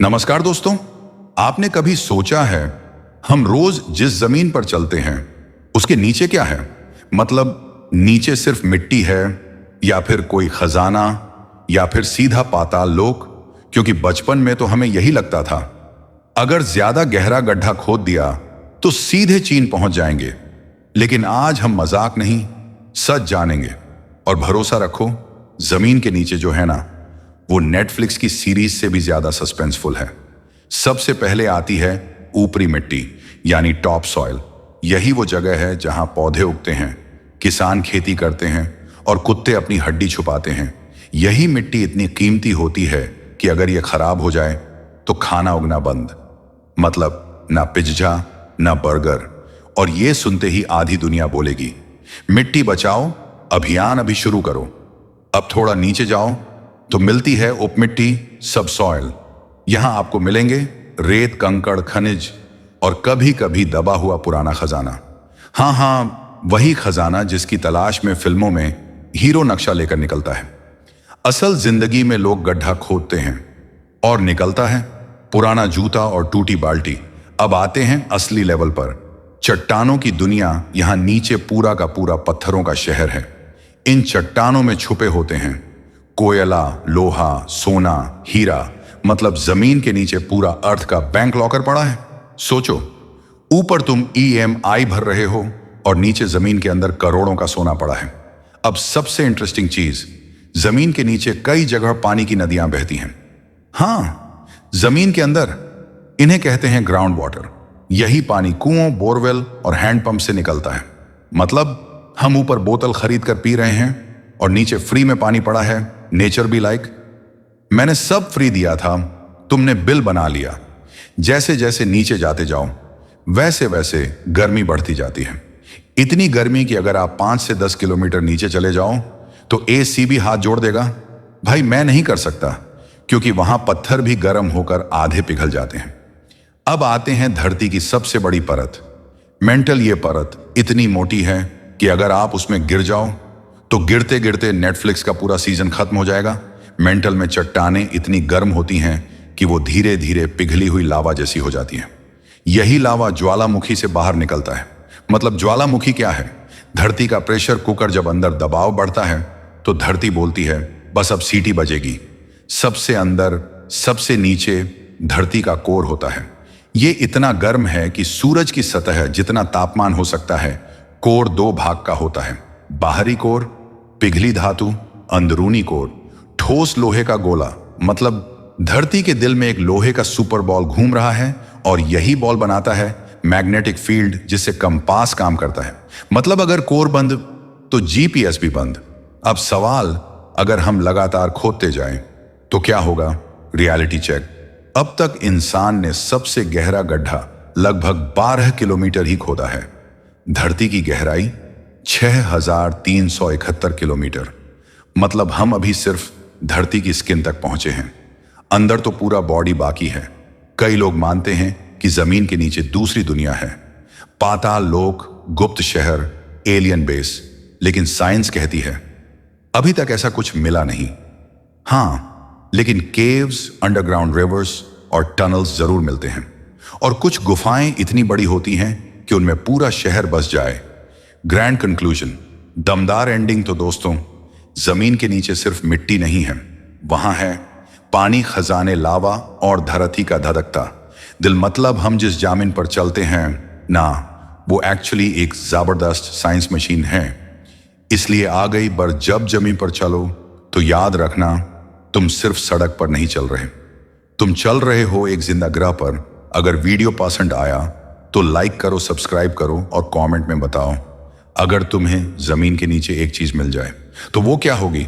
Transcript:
नमस्कार दोस्तों। आपने कभी सोचा है हम रोज जिस जमीन पर चलते हैं उसके नीचे क्या है? मतलब नीचे सिर्फ मिट्टी है या फिर कोई खजाना या फिर सीधा पाताल लोक? क्योंकि बचपन में तो हमें यही लगता था अगर ज्यादा गहरा गड्ढा खोद दिया तो सीधे चीन पहुंच जाएंगे। लेकिन आज हम मजाक नहीं, सच जानेंगे। और भरोसा रखो, जमीन के नीचे जो है ना, वो नेटफ्लिक्स की सीरीज से भी ज्यादा सस्पेंसफुल है। सबसे पहले आती है ऊपरी मिट्टी यानी टॉप सॉइल। यही वो जगह है जहां पौधे उगते हैं, किसान खेती करते हैं और कुत्ते अपनी हड्डी छुपाते हैं। यही मिट्टी इतनी कीमती होती है कि अगर ये खराब हो जाए तो खाना उगना बंद। मतलब ना पिज्जा ना बर्गर। और ये सुनते ही आधी दुनिया बोलेगी मिट्टी बचाओ अभियान अभी शुरू करो। अब थोड़ा नीचे जाओ तो मिलती है उपमिट्टी, सब सॉइल। यहां आपको मिलेंगे रेत, कंकड़, खनिज और कभी कभी दबा हुआ पुराना खजाना। हाँ, वही खजाना जिसकी तलाश में फिल्मों में हीरो नक्शा लेकर निकलता है। असल जिंदगी में लोग गड्ढा खोदते हैं और निकलता है पुराना जूता और टूटी बाल्टी। अब आते हैं असली लेवल पर, चट्टानों की दुनिया। यहां नीचे पूरा का पूरा पत्थरों का शहर है। इन चट्टानों में छुपे होते हैं कोयला, लोहा, सोना, हीरा। मतलब जमीन के नीचे पूरा अर्थ का बैंक लॉकर पड़ा है। सोचो, ऊपर तुम EMI भर रहे हो और नीचे जमीन के अंदर करोड़ों का सोना पड़ा है। अब सबसे इंटरेस्टिंग चीज, जमीन के नीचे कई जगह पानी की नदियां बहती हैं। हाँ, जमीन के अंदर। इन्हें कहते हैं ग्राउंड वाटर। यही पानी कुओं, बोरवेल और हैंडपंप से निकलता है। मतलब हम ऊपर बोतल खरीद कर पी रहे हैं और नीचे फ्री में पानी पड़ा है। नेचर भी लाइक मैंने सब फ्री दिया था, तुमने बिल बना लिया। जैसे जैसे नीचे जाते जाओ वैसे वैसे गर्मी बढ़ती जाती है। इतनी गर्मी कि अगर आप 5 से 10 किलोमीटर नीचे चले जाओ तो AC भी हाथ जोड़ देगा। भाई मैं नहीं कर सकता, क्योंकि वहां पत्थर भी गर्म होकर आधे पिघल जाते हैं। अब आते हैं धरती की सबसे बड़ी परत, मेंटल। ये परत इतनी मोटी है कि अगर आप उसमें गिर जाओ तो गिरते गिरते नेटफ्लिक्स का पूरा सीजन खत्म हो जाएगा। मेंटल में चट्टानें इतनी गर्म होती हैं कि वो धीरे धीरे पिघली हुई लावा जैसी हो जाती हैं। यही लावा ज्वालामुखी से बाहर निकलता है। मतलब ज्वालामुखी क्या है? धरती का प्रेशर कुकर। जब अंदर दबाव बढ़ता है तो धरती बोलती है बस अब सीटी बजेगी। सबसे अंदर, सबसे नीचे धरती का कोर होता है। ये इतना गर्म है कि सूरज की सतह जितना तापमान हो सकता है, कोर 2 भाग का होता है। बाहरी कोर पिघली धातु, अंदरूनी कोर ठोस लोहे का गोला। मतलब धरती के दिल में एक लोहे का सुपर बॉल घूम रहा है और यही बॉल बनाता है मैग्नेटिक फील्ड जिससे कंपास काम करता है। मतलब अगर कोर बंद तो GPS भी बंद। अब सवाल, अगर हम लगातार खोदते जाएं तो क्या होगा? Reality check. अब तक इंसान ने सबसे गहरा गड्ढा लगभग 12 किलोमीटर ही खोदा है। धरती की गहराई 6371 किलोमीटर। मतलब हम अभी सिर्फ धरती की स्किन तक पहुंचे हैं। अंदर तो पूरा बॉडी बाकी है। कई लोग मानते हैं कि जमीन के नीचे दूसरी दुनिया है, पाताल लोक, गुप्त शहर, एलियन बेस। लेकिन साइंस कहती है अभी तक ऐसा कुछ मिला नहीं। हाँ, लेकिन केव्स, अंडरग्राउंड रिवर्स और टनल्स जरूर मिलते हैं। और कुछ गुफाएं इतनी बड़ी होती हैं कि उनमें पूरा शहर बस जाए। ग्रैंड कंक्लूजन, दमदार एंडिंग तो दोस्तों, जमीन के नीचे सिर्फ मिट्टी नहीं है, वहां है पानी, खजाने, लावा और धरती का धधकता दिल। मतलब हम जिस जामिन पर चलते हैं ना, वो एक्चुअली एक जबरदस्त साइंस मशीन है। इसलिए आ गई बार जब जमीन पर चलो तो याद रखना, तुम सिर्फ सड़क पर नहीं चल रहे, तुम चल रहे हो एक जिंदा ग्रह पर। अगर वीडियो पसंद आया तो लाइक करो, सब्सक्राइब करो और कमेंट में बताओ अगर तुम्हें जमीन के नीचे एक चीज मिल जाए तो वो क्या होगी।